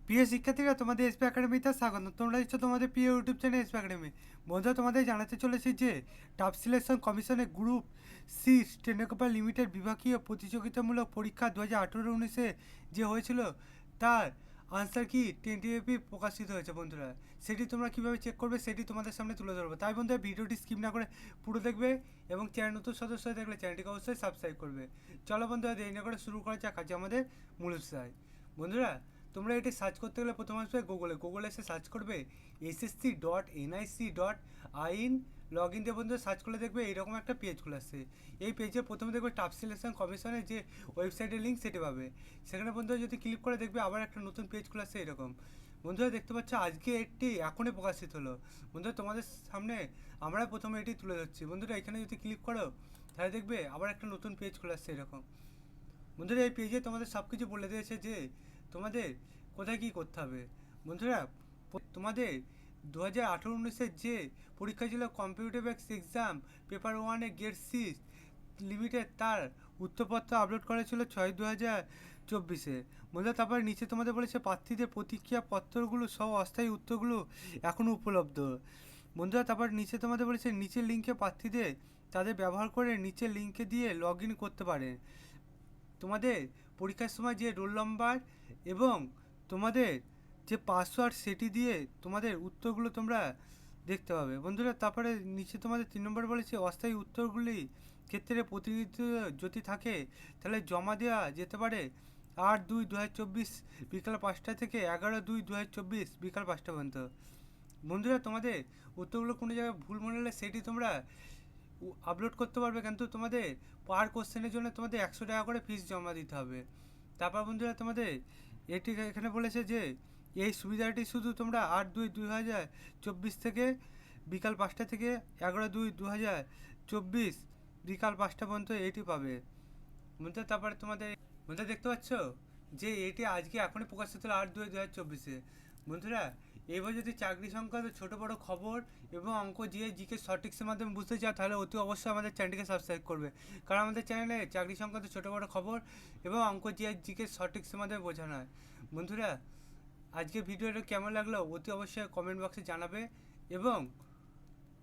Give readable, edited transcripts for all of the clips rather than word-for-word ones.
প্রিয় শিক্ষার্থীরা, তোমাদের এসপি একাডেমিতে স্বাগত। তোমরা হচ্ছে তোমাদের প্রিয় ইউটিউব চ্যানেল এসপি একাডেমি। বন্ধুরা, তোমাদের জানাতে চলেছি যে টাফ সিলেকশন কমিশনের গ্রুপ সি স্টেনোগ্রাফার লিমিটেড বিভাগীয় প্রতিযোগিতামূলক পরীক্ষা 2018-19 যে হয়েছিল তার আনসার কি টেন্টেটিভলি প্রকাশিত হয়েছে। বন্ধুরা, সেটি তোমরা কীভাবে চেক করবে সেটি তোমাদের সামনে তুলে ধরবো। তাই বন্ধুরা, ভিডিওটি স্কিপ না করে পুরো দেখবে এবং চ্যানেল নতুন সদস্য হয়ে থাকলে চ্যানেলটিকে অবশ্যই সাবস্ক্রাইব করবে। চলো বন্ধুরা, দেরি না করে শুরু করা যাক আজ আমাদের মূল বিষয়। বন্ধুরা, তোমরা এটি সার্চ করতে গেলে প্রথমে আসবে গুগলে এসে সার্চ করবে ssc.nic.in। লগ ইন দিয়ে বন্ধুরা সার্চ করে দেখবে এইরকম একটা পেজ খুলে আসছে। এই পেজে প্রথমে দেখবে টাফ সিলেকশন কমিশনের যে ওয়েবসাইটের লিঙ্ক সেটি পাবে। সেখানে বন্ধুরা যদি ক্লিক করে দেখবে আবার একটা নতুন পেজ খুলে আসছে এরকম। বন্ধুরা দেখতে পাচ্ছ আজকে এটি এখনই প্রকাশিত হলো। বন্ধুরা, তোমাদের সামনে আমরা প্রথমে এটি তুলে ধরছি। বন্ধুরা, এখানে যদি ক্লিক করো তাহলে দেখবে আবার একটা নতুন পেজ খুলে আসছে এরকম। বন্ধুরা, এই পেজে তোমাদের সব কিছু বলে দিয়েছে যে তোমাদের কোথায় কী করতে হবে। বন্ধুরা, তোমাদের 2018-19 যে পরীক্ষা ছিল কম্পিউটার বেসড এক্সাম পেপার 1-এ গেট 6 লিমিটেড, তার উত্তরপত্র আপলোড করা ছিল 6/2024। বন্ধুরা, তারপরে নিচে তোমাদের বলেছে প্রার্থীদের প্রতিক্রিয়া পত্রগুলো সহ অস্থায়ী উত্তরগুলো এখনও উপলব্ধ। বন্ধুরা, তারপর নিচে তোমাদের বলেছে নিচের লিঙ্কে প্রার্থীদের তাদের ব্যবহার করে নিচের লিঙ্কে দিয়ে লগ ইন করতে পারে। তোমাদের পরীক্ষার সময় যে রোল নাম্বার এবং তোমাদের যে পাসওয়ার্ড সেটি দিয়ে তোমাদের উত্তরগুলো তোমরা দেখতে পাবে। বন্ধুরা, তারপরে নিচে তোমাদের 3 নম্বর বলেছে অস্থায়ী উত্তরগুলি ক্ষেত্রে প্রতিনিধিত্ব যদি থাকে তাহলে জমা দেওয়া যেতে পারে 8/2/2024 বিকাল 5টা থেকে 11/2/2024 বিকাল 5টা পর্যন্ত। বন্ধুরা, তোমাদের উত্তরগুলো কোনো জায়গায় ভুল মনে হলে সেটি তোমরা আপলোড করতে পারবে, কিন্তু তোমাদের পার কোশ্চেনের জন্য তোমাদের 100 টাকা করে ফিস জমা দিতে হবে। তারপর বন্ধুরা, তোমাদের এটি এখানে বলেছে যে এই সুবিধাটি শুধু তোমরা 8/2/2024 থেকে বিকাল 5টা থেকে 11/2/2024 বিকাল 5টা পর্যন্ত এটি পাবে। বন্ধুরা, তারপরে তোমাদের বন্ধুরা দেখতে পাচ্ছ যে এটি আজকে এখনই প্রকাশিত হলো 8/2/2024-এ। বন্ধুরা, এবার যদি চাকরি সংক্রান্ত ছোটো বড়ো খবর এবং অঙ্ক জিকে সঠিক্সের মাধ্যমে বুঝতে চাও তাহলে অতি অবশ্যই আমাদের চ্যানেলটিকে সাবস্ক্রাইব করবে, কারণ আমাদের চ্যানেলে চাকরি সংক্রান্ত ছোটো বড়ো খবর এবং অঙ্ক জিকে সঠিক্সের মাধ্যমে বোঝানো হয়। বন্ধুরা, আজকে ভিডিওটা কেমন লাগলো অতি অবশ্যই কমেন্ট বক্সে জানাবে এবং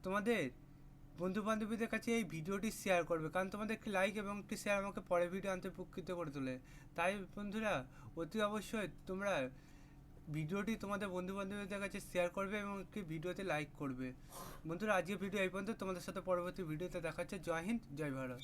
তোমাদের বন্ধুবান্ধবীদের কাছে এই ভিডিওটি শেয়ার করবে, কারণ তোমাদের একটি লাইক এবং একটি শেয়ার আমাকে পরের ভিডিও আনতে উপকৃত করে তোলে। তাই বন্ধুরা, অতি অবশ্যই তোমরা ভিডিওটি তোমাদের বন্ধুবান্ধবীদের কাছে শেয়ার করবে এবং একটি ভিডিওতে লাইক করবে। বন্ধুরা, আজকের ভিডিও এই পর্যন্ত। তোমাদের সাথে পরবর্তী ভিডিওতে দেখা হচ্ছে। জয় হিন্দ, জয় ভারত।